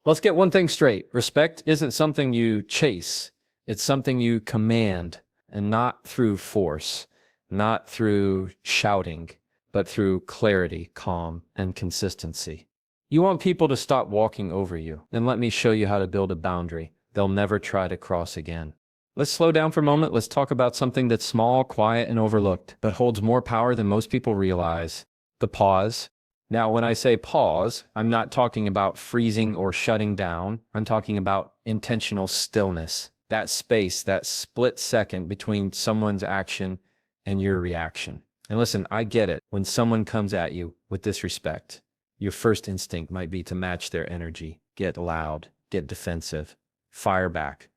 Let's get one thing straight. Respect isn't something you chase. It's something you command, and not through force, not through shouting, but through clarity, calm, and consistency. You want people to stop walking over you. Then let me show you how to build a boundary they'll never try to cross again. Let's slow down for a moment. Let's talk about something that's small, quiet, and overlooked, but holds more power than most people realize: the pause. Now, when I say pause, I'm not talking about freezing or shutting down. I'm talking about intentional stillness. That space, that split second between someone's action and your reaction. And listen, I get it. When someone comes at you with disrespect, your first instinct might be to match their energy, get loud, get defensive, fire back.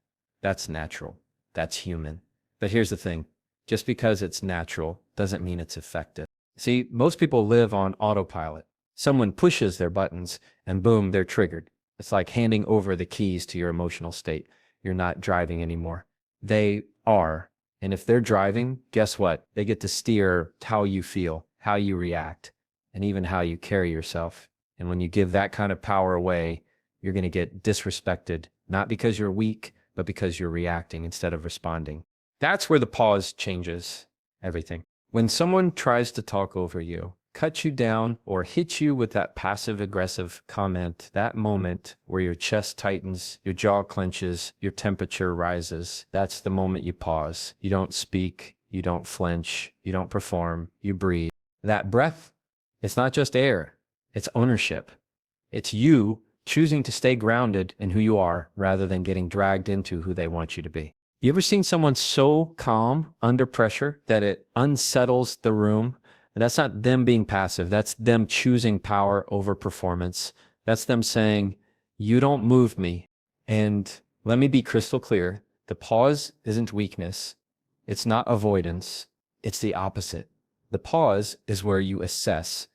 That's natural. That's human. But here's the thing. Just because it's natural doesn't mean it's effective. See, most people live on autopilot. Someone pushes their buttons and boom, they're triggered. It's like handing over the keys to your emotional state. You're not driving anymore. They are. And if they're driving, guess what? They get to steer how you feel, how you react, and even how you carry yourself. And when you give that kind of power away, you're going to get disrespected, not because you're weak, but because you're reacting instead of responding. That's where the pause changes everything. When someone tries to talk over you, cut you down, or hit you with that passive-aggressive comment, that moment where your chest tightens, your jaw clenches, your temperature rises, that's the moment you pause. You don't speak, you don't flinch, you don't perform, you breathe. That breath, it's not just air, it's ownership. It's you choosing to stay grounded in who you are rather than getting dragged into who they want you to be. You ever seen someone so calm under pressure that it unsettles the room? And that's not them being passive. That's them choosing power over performance. That's them saying, you don't move me. And let me be crystal clear. The pause isn't weakness. It's not avoidance. It's the opposite. The pause is where you assess.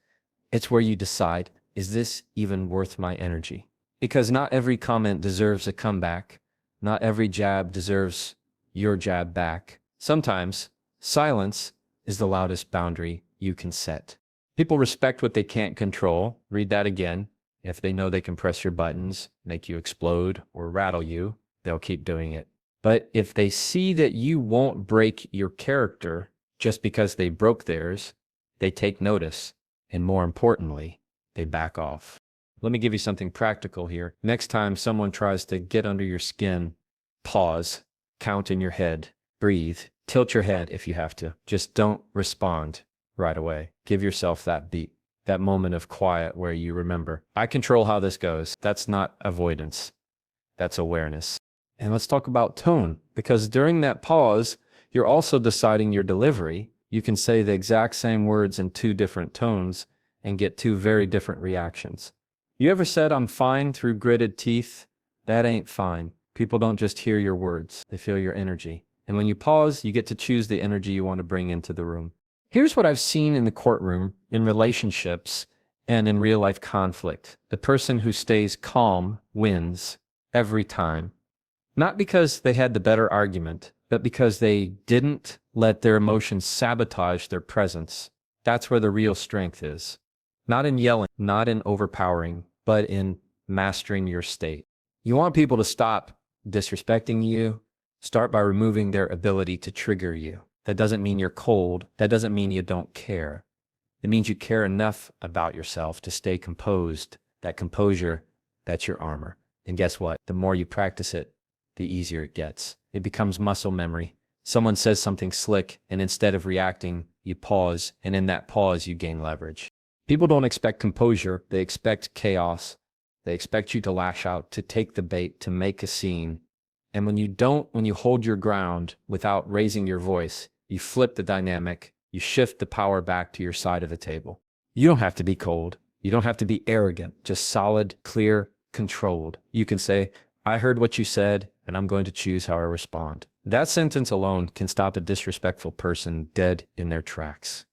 It's where you decide, is this even worth my energy? Because not every comment deserves a comeback. Not every jab deserves your jab back. Sometimes silence is the loudest boundary you can set. People respect what they can't control. Read that again. If they know they can press your buttons, make you explode, or rattle you, they'll keep doing it. But if they see that you won't break your character just because they broke theirs, they take notice. And more importantly, they back off. Let me give you something practical here. Next time someone tries to get under your skin, pause, count in your head, breathe, tilt your head if you have to. Just don't respond right away. Give yourself that beat, that moment of quiet where you remember, I control how this goes. That's not avoidance. That's awareness. And let's talk about tone, because during that pause, you're also deciding your delivery. You can say the exact same words in two different tones and get two very different reactions. You ever said, I'm fine, through gritted teeth? That ain't fine. People don't just hear your words, they feel your energy. And when you pause, you get to choose the energy you want to bring into the room. Here's what I've seen in the courtroom, in relationships, and in real-life conflict. The person who stays calm wins every time. Not because they had the better argument, but because they didn't let their emotions sabotage their presence. That's where the real strength is. Not in yelling, not in overpowering, but in mastering your state. You want people to stop disrespecting you, start by removing their ability to trigger you. That doesn't mean you're cold. That doesn't mean you don't care. It means you care enough about yourself to stay composed. That composure, that's your armor. And guess what? The more you practice it, the easier it gets. It becomes muscle memory. Someone says something slick, and instead of reacting, you pause, and in that pause, you gain leverage. People don't expect composure. They expect chaos. They expect you to lash out, to take the bait, to make a scene. And when you hold your ground without raising your voice, you flip the dynamic, you shift the power back to your side of the table. You don't have to be cold. You don't have to be arrogant, just solid, clear, controlled. You can say, I heard what you said, and I'm going to choose how I respond. That sentence alone can stop a disrespectful person dead in their tracks.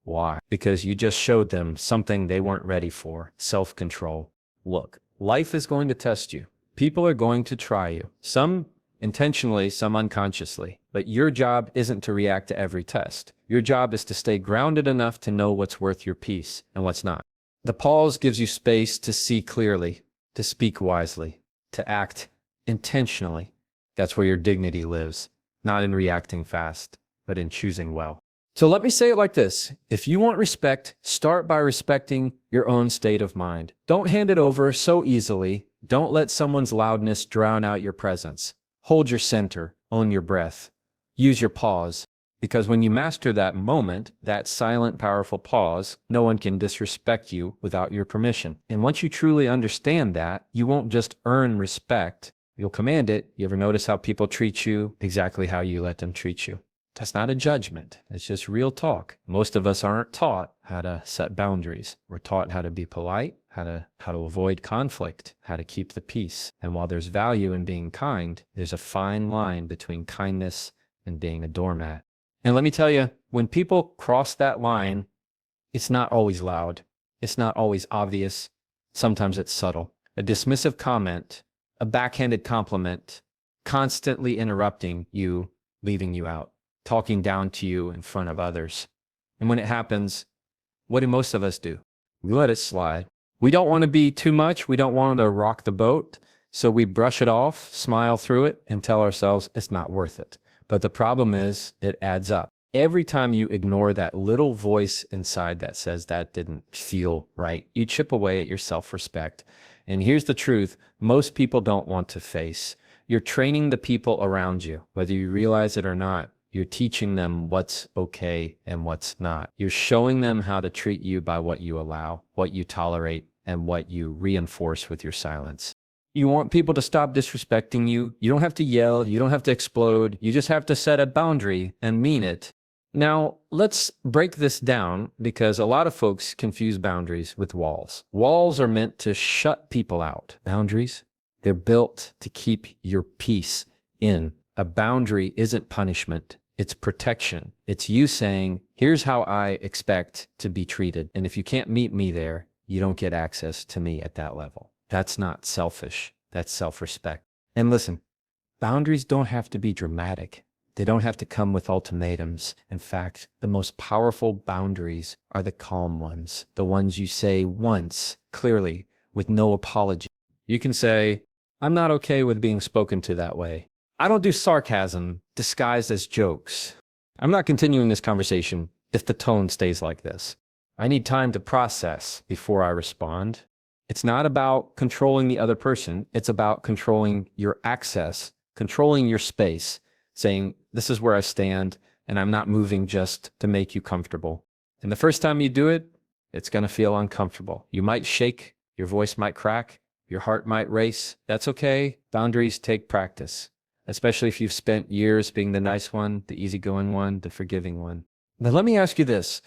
Why? Because you just showed them something they weren't ready for: self-control. Look, life is going to test you. People are going to try you. Some intentionally, some unconsciously. But your job isn't to react to every test. Your job is to stay grounded enough to know what's worth your peace and what's not. The pause gives you space to see clearly, to speak wisely, to act intentionally. That's where your dignity lives, not in reacting fast, but in choosing well. So let me say it like this. If you want respect, start by respecting your own state of mind. Don't hand it over so easily. Don't let someone's loudness drown out your presence. Hold your center, own your breath, use your pause. Because when you master that moment, that silent, powerful pause, no one can disrespect you without your permission. And once you truly understand that, you won't just earn respect, you'll command it. You ever notice how people treat you exactly how you let them treat you? That's not a judgment. It's just real talk. Most of us aren't taught how to set boundaries. We're taught how to be polite, how to avoid conflict, how to keep the peace. And while there's value in being kind, there's a fine line between kindness and being a doormat. And let me tell you, when people cross that line, it's not always loud. It's not always obvious. Sometimes it's subtle. A dismissive comment, a backhanded compliment, constantly interrupting you, leaving you out, talking down to you in front of others. And when it happens, what do most of us do? We let it slide. We don't want to be too much. We don't want to rock the boat. So we brush it off, smile through it, and tell ourselves it's not worth it. But the problem is it adds up. Every time you ignore that little voice inside that says that didn't feel right, you chip away at your self-respect. And here's the truth, most people don't want to face. You're training the people around you, whether you realize it or not. You're teaching them what's okay and what's not. You're showing them how to treat you by what you allow, what you tolerate, and what you reinforce with your silence. You want people to stop disrespecting you. You don't have to yell. You don't have to explode. You just have to set a boundary and mean it. Now, let's break this down because a lot of folks confuse boundaries with walls. Walls are meant to shut people out. Boundaries, they're built to keep your peace in. A boundary isn't punishment. It's protection. It's you saying, here's how I expect to be treated. And if you can't meet me there, you don't get access to me at that level. That's not selfish. That's self-respect. And listen, boundaries don't have to be dramatic. They don't have to come with ultimatums. In fact, the most powerful boundaries are the calm ones, the ones you say once, clearly, with no apology. You can say, I'm not okay with being spoken to that way. I don't do sarcasm disguised as jokes. I'm not continuing this conversation if the tone stays like this. I need time to process before I respond. It's not about controlling the other person. It's about controlling your access, controlling your space, saying, this is where I stand, and I'm not moving just to make you comfortable. And the first time you do it, it's going to feel uncomfortable. You might shake, your voice might crack, your heart might race. That's okay. Boundaries take practice, especially if you've spent years being the nice one, the easygoing one, the forgiving one. Now, let me ask you this.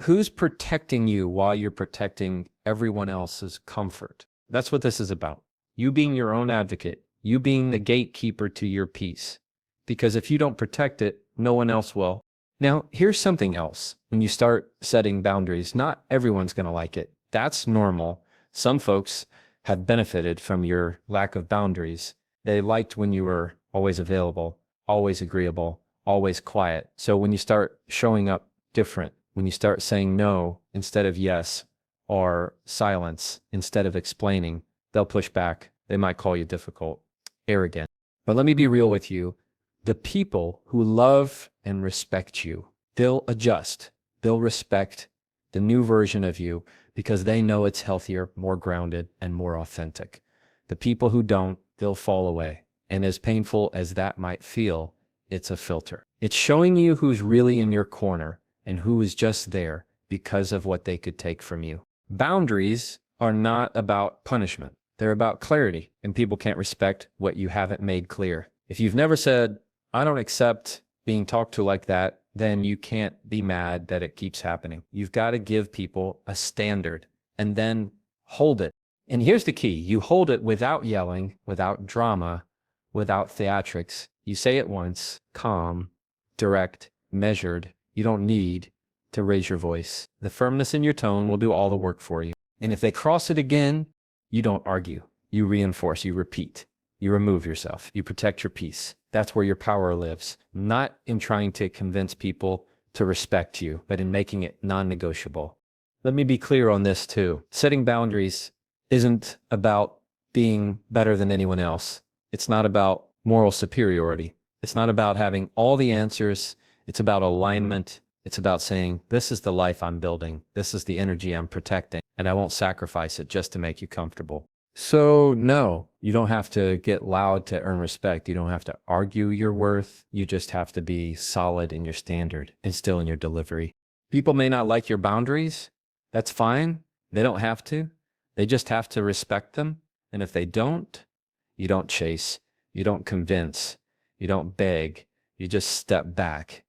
Who's protecting you while you're protecting everyone else's comfort? That's what this is about. You being your own advocate, you being the gatekeeper to your peace. Because if you don't protect it, no one else will. Now, here's something else. When you start setting boundaries, not everyone's going to like it. That's normal. Some folks have benefited from your lack of boundaries. They liked when you were always available, always agreeable, always quiet. So when you start showing up different, when you start saying no instead of yes, or silence instead of explaining, they'll push back. They might call you difficult, arrogant. But let me be real with you. The people who love and respect you, they'll adjust. They'll respect the new version of you because they know it's healthier, more grounded, and more authentic. The people who don't, they'll fall away. And as painful as that might feel, it's a filter. It's showing you who's really in your corner and who is just there because of what they could take from you. Boundaries are not about punishment. They're about clarity, and people can't respect what you haven't made clear. If you've never said, I don't accept being talked to like that, then you can't be mad that it keeps happening. You've got to give people a standard and then hold it. And here's the key. You hold it without yelling, without drama, without theatrics. You say it once, calm, direct, measured. You don't need to raise your voice. The firmness in your tone will do all the work for you. And if they cross it again, you don't argue. You reinforce, you repeat, you remove yourself, you protect your peace. That's where your power lives, not in trying to convince people to respect you, but in making it non-negotiable. Let me be clear on this too. Setting boundaries isn't about being better than anyone else. It's not about moral superiority. It's not about having all the answers. It's about alignment. It's about saying, this is the life I'm building. This is the energy I'm protecting, and I won't sacrifice it just to make you comfortable. So no, you don't have to get loud to earn respect. You don't have to argue your worth. You just have to be solid in your standard and still in your delivery. People may not like your boundaries. That's fine. They don't have to. They just have to respect them. And if they don't, you don't chase, you don't convince, you don't beg. You just step back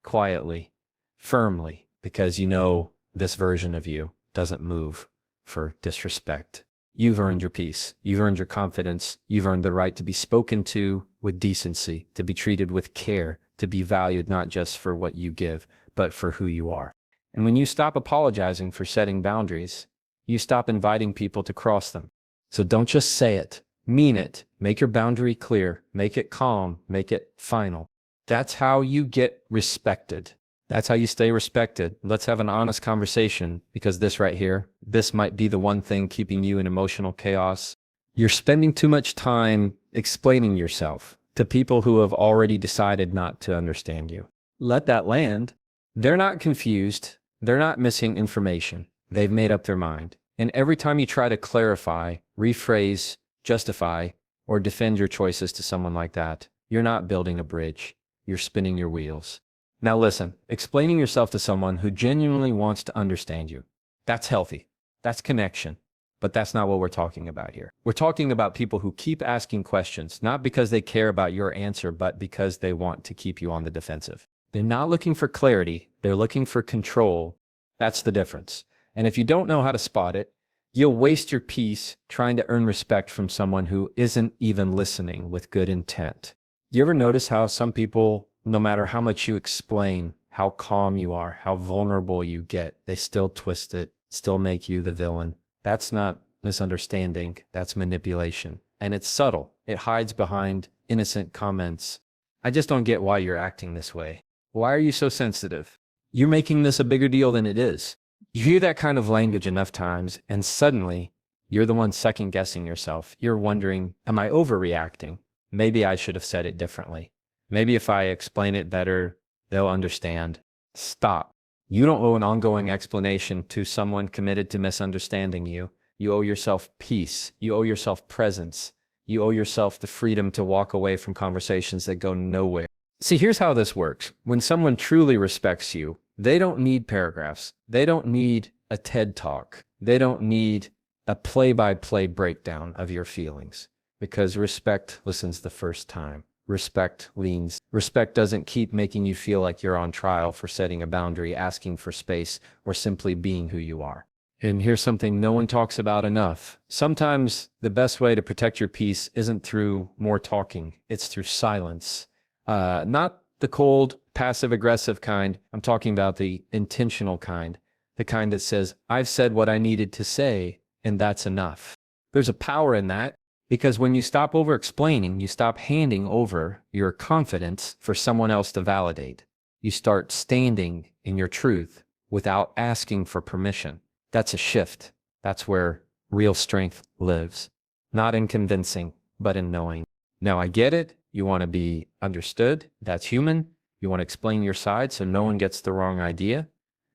quietly, firmly, because you know this version of you doesn't move for disrespect. You've earned your peace. You've earned your confidence. You've earned the right to be spoken to with decency, to be treated with care, to be valued not just for what you give, but for who you are. And when you stop apologizing for setting boundaries, you stop inviting people to cross them. So don't just say it, mean it. Make your boundary clear, make it calm, make it final. That's how you get respected. That's how you stay respected. Let's have an honest conversation, because this right here, this might be the one thing keeping you in emotional chaos. You're spending too much time explaining yourself to people who have already decided not to understand you. Let that land. They're not confused. They're not missing information. They've made up their mind. And every time you try to clarify, rephrase, justify, or defend your choices to someone like that, you're not building a bridge. You're spinning your wheels. Now listen, explaining yourself to someone who genuinely wants to understand you, that's healthy. That's connection. But that's not what we're talking about here. We're talking about people who keep asking questions, not because they care about your answer, but because they want to keep you on the defensive. They're not looking for clarity. They're looking for control. That's the difference. And if you don't know how to spot it, you'll waste your peace trying to earn respect from someone who isn't even listening with good intent. You ever notice how some people, no matter how much you explain, how calm you are, how vulnerable you get, they still twist it, still make you the villain? That's not misunderstanding, that's manipulation. And it's subtle. It hides behind innocent comments. I just don't get why you're acting this way. Why are you so sensitive? You're making this a bigger deal than it is. You hear that kind of language enough times, and suddenly you're the one second guessing yourself. You're wondering, am I overreacting? Maybe I should have said it differently. Maybe if I explain it better, they'll understand. Stop. You don't owe an ongoing explanation to someone committed to misunderstanding you. You owe yourself peace. You owe yourself presence. You owe yourself the freedom to walk away from conversations that go nowhere. See, here's how this works. When someone truly respects you, they don't need paragraphs. They don't need a TED Talk. They don't need a play-by-play breakdown of your feelings, because respect listens the first time. Respect leans. Respect doesn't keep making you feel like you're on trial for setting a boundary, asking for space, or simply being who you are. And here's something no one talks about enough. Sometimes the best way to protect your peace isn't through more talking. It's through silence. Not the cold, passive-aggressive kind. I'm talking about the intentional kind. The kind that says, I've said what I needed to say, and that's enough. There's a power in that, because when you stop over-explaining, you stop handing over your confidence for someone else to validate. You start standing in your truth without asking for permission. That's a shift. That's where real strength lives. Not in convincing, but in knowing. Now, I get it. You want to be understood. That's human. You want to explain your side so no one gets the wrong idea.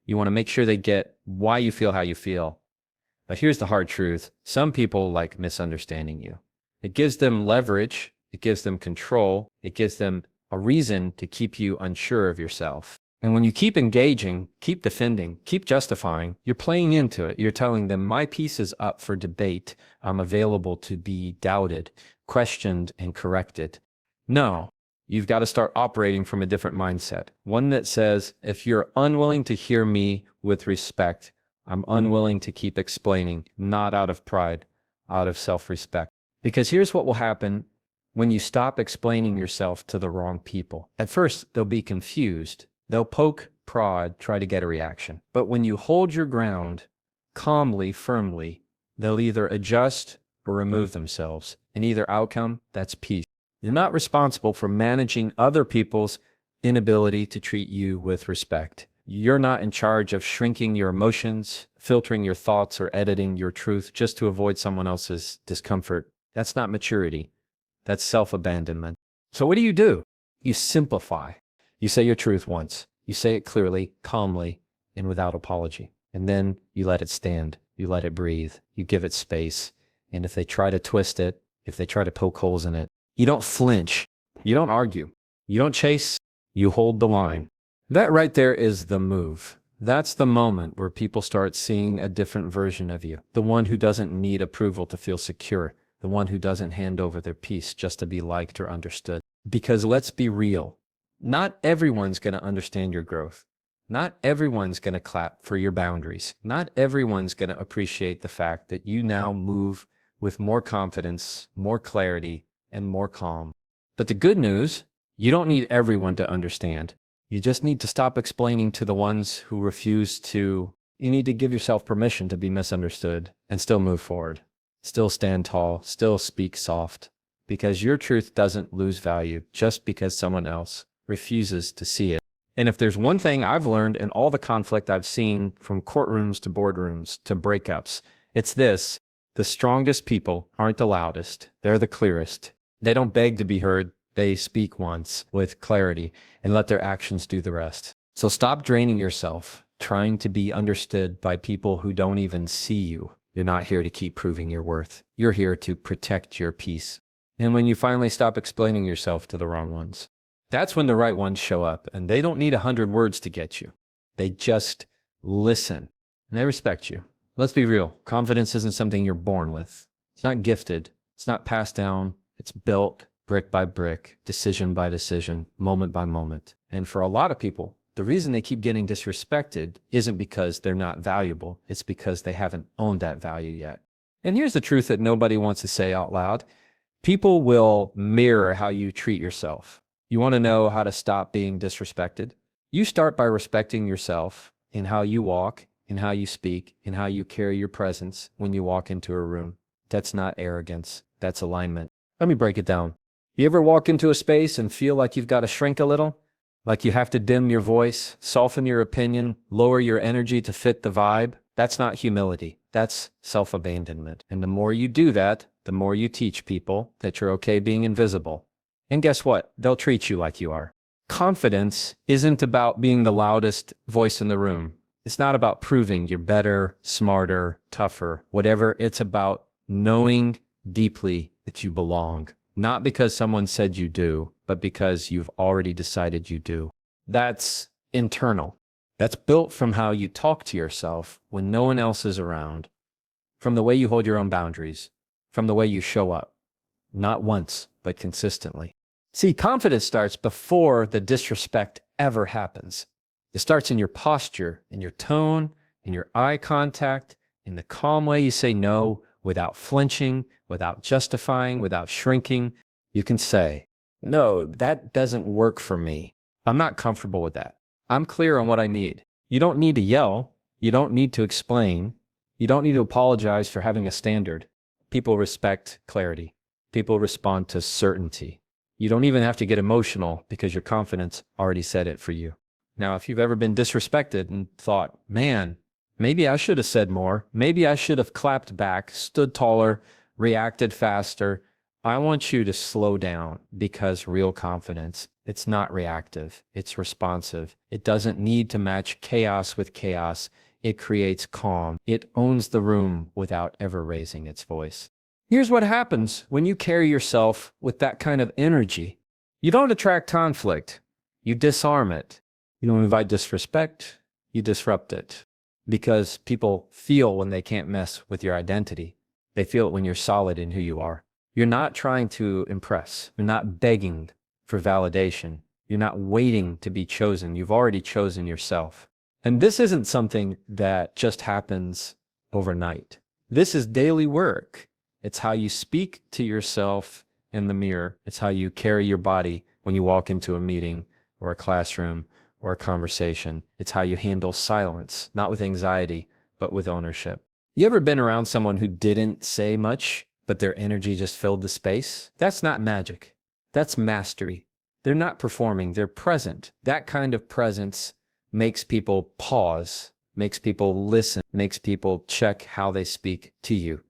You want to make sure they get why you feel how you feel. But here's the hard truth. Some people like misunderstanding you. It gives them leverage. It gives them control. It gives them a reason to keep you unsure of yourself. And when you keep engaging, keep defending, keep justifying, you're playing into it. You're telling them, my piece is up for debate. I'm available to be doubted, questioned, and corrected. No, you've got to start operating from a different mindset. One that says, if you're unwilling to hear me with respect, I'm unwilling to keep explaining, not out of pride, out of self-respect. Because here's what will happen when you stop explaining yourself to the wrong people. At first, they'll be confused. They'll poke, prod, try to get a reaction. But when you hold your ground calmly, firmly, they'll either adjust or remove themselves. And either outcome, that's peace. You're not responsible for managing other people's inability to treat you with respect. You're not in charge of shrinking your emotions, filtering your thoughts, or editing your truth just to avoid someone else's discomfort. That's not maturity. That's self-abandonment. So what do? You simplify. You say your truth once. You say it clearly, calmly, and without apology. And then you let it stand. You let it breathe. You give it space. And if they try to twist it, if they try to poke holes in it, you don't flinch. You don't argue. You don't chase. You hold the line. That right there is the move. That's the moment where people start seeing a different version of you. The one who doesn't need approval to feel secure. The one who doesn't hand over their peace just to be liked or understood. Because let's be real. Not everyone's going to understand your growth. Not everyone's going to clap for your boundaries. Not everyone's going to appreciate the fact that you now move with more confidence, more clarity, and more calm. But the good news, you don't need everyone to understand. You just need to stop explaining to the ones who refuse to. You need to give yourself permission to be misunderstood and still move forward. Still stand tall, still speak soft, because your truth doesn't lose value just because someone else refuses to see it. And if there's one thing I've learned in all the conflict I've seen from courtrooms to boardrooms to breakups, it's this: the strongest people aren't the loudest, they're the clearest. They don't beg to be heard, they speak once with clarity and let their actions do the rest. So stop draining yourself, trying to be understood by people who don't even see you. You're not here to keep proving your worth. You're here to protect your peace. And when you finally stop explaining yourself to the wrong ones, that's when the right ones show up, and they don't need 100 words to get you. They just listen, and they respect you. Let's be real. Confidence isn't something you're born with. It's not gifted. It's not passed down. It's built brick by brick, decision by decision, moment by moment. And for a lot of people, the reason they keep getting disrespected isn't because they're not valuable. It's because they haven't owned that value yet. And here's the truth that nobody wants to say out loud. People will mirror how you treat yourself. You want to know how to stop being disrespected? You start by respecting yourself in how you walk, in how you speak, in how you carry your presence when you walk into a room. That's not arrogance. That's alignment. Let me break it down. You ever walk into a space and feel like you've got to shrink a little? Like you have to dim your voice, soften your opinion, lower your energy to fit the vibe? That's not humility. That's self-abandonment. And the more you do that, the more you teach people that you're okay being invisible. And guess what? They'll treat you like you are. Confidence isn't about being the loudest voice in the room. It's not about proving you're better, smarter, tougher, whatever. It's about knowing deeply that you belong. Not because someone said you do, but because you've already decided you do. That's internal. That's built from how you talk to yourself when no one else is around, from the way you hold your own boundaries, from the way you show up. Not once, but consistently. See, confidence starts before the disrespect ever happens. It starts in your posture, in your tone, in your eye contact, in the calm way you say no without flinching, without justifying, without shrinking. You can say, no, that doesn't work for me. I'm not comfortable with that. I'm clear on what I need. You don't need to yell. You don't need to explain. You don't need to apologize for having a standard. People respect clarity. People respond to certainty. You don't even have to get emotional because your confidence already said it for you. Now, if you've ever been disrespected and thought, man, maybe I should have said more, maybe I should have clapped back, stood taller, reacted faster, I want you to slow down, because real confidence, it's not reactive, it's responsive. It doesn't need to match chaos with chaos. It creates calm. It owns the room without ever raising its voice. Here's what happens when you carry yourself with that kind of energy. You don't attract conflict. You disarm it. You don't invite disrespect. You disrupt it. Because people feel when they can't mess with your identity. They feel it when you're solid in who you are. You're not trying to impress. You're not begging for validation. You're not waiting to be chosen. You've already chosen yourself. And this isn't something that just happens overnight. This is daily work. It's how you speak to yourself in the mirror. It's how you carry your body when you walk into a meeting or a classroom or a conversation. It's how you handle silence, not with anxiety, but with ownership. You ever been around someone who didn't say much, but their energy just filled the space? That's not magic. That's mastery. They're not performing, they're present. That kind of presence makes people pause, makes people listen, makes people check how they speak to you,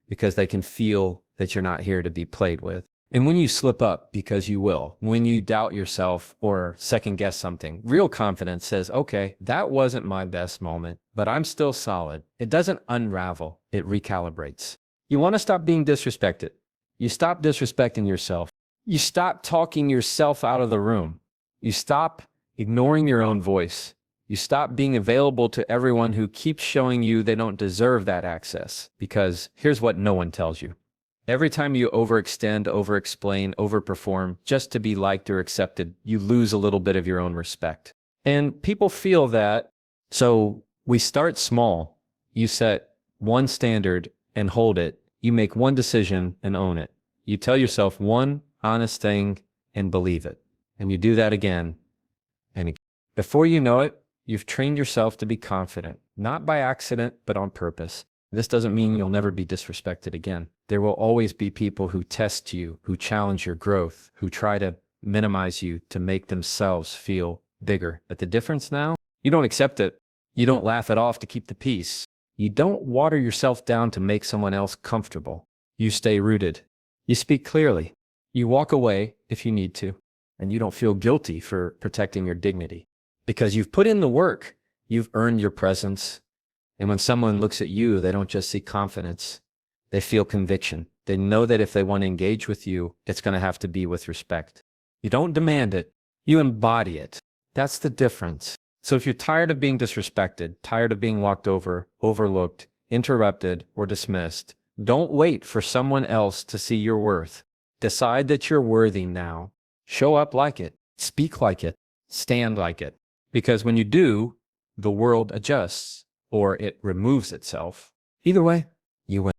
because they can feel that you're not here to be played with. And when you slip up, because you will, when you doubt yourself or second guess something, real confidence says, okay, that wasn't my best moment, but I'm still solid. It doesn't unravel, it recalibrates. You want to stop being disrespected. You stop disrespecting yourself. You stop talking yourself out of the room. You stop ignoring your own voice. You stop being available to everyone who keeps showing you they don't deserve that access. Because here's what no one tells you. Every time you overextend, overexplain, overperform just to be liked or accepted, you lose a little bit of your own respect. And people feel that. So we start small. You set one standard and hold it. You make one decision and own it. You tell yourself one honest thing and believe it. And you do that again and again. Before you know it, you've trained yourself to be confident, not by accident, but on purpose. This doesn't mean you'll never be disrespected again. There will always be people who test you, who challenge your growth, who try to minimize you to make themselves feel bigger. But the difference now, you don't accept it. You don't laugh it off to keep the peace. You don't water yourself down to make someone else comfortable. You stay rooted. You speak clearly. You walk away if you need to. And you don't feel guilty for protecting your dignity. Because you've put in the work. You've earned your presence. And when someone looks at you, they don't just see confidence. They feel conviction. They know that if they want to engage with you, it's going to have to be with respect. You don't demand it. You embody it. That's the difference. So if you're tired of being disrespected, tired of being walked over, overlooked, interrupted, or dismissed, don't wait for someone else to see your worth. Decide that you're worthy now. Show up like it. Speak like it. Stand like it. Because when you do, the world adjusts or it removes itself. Either way, you win.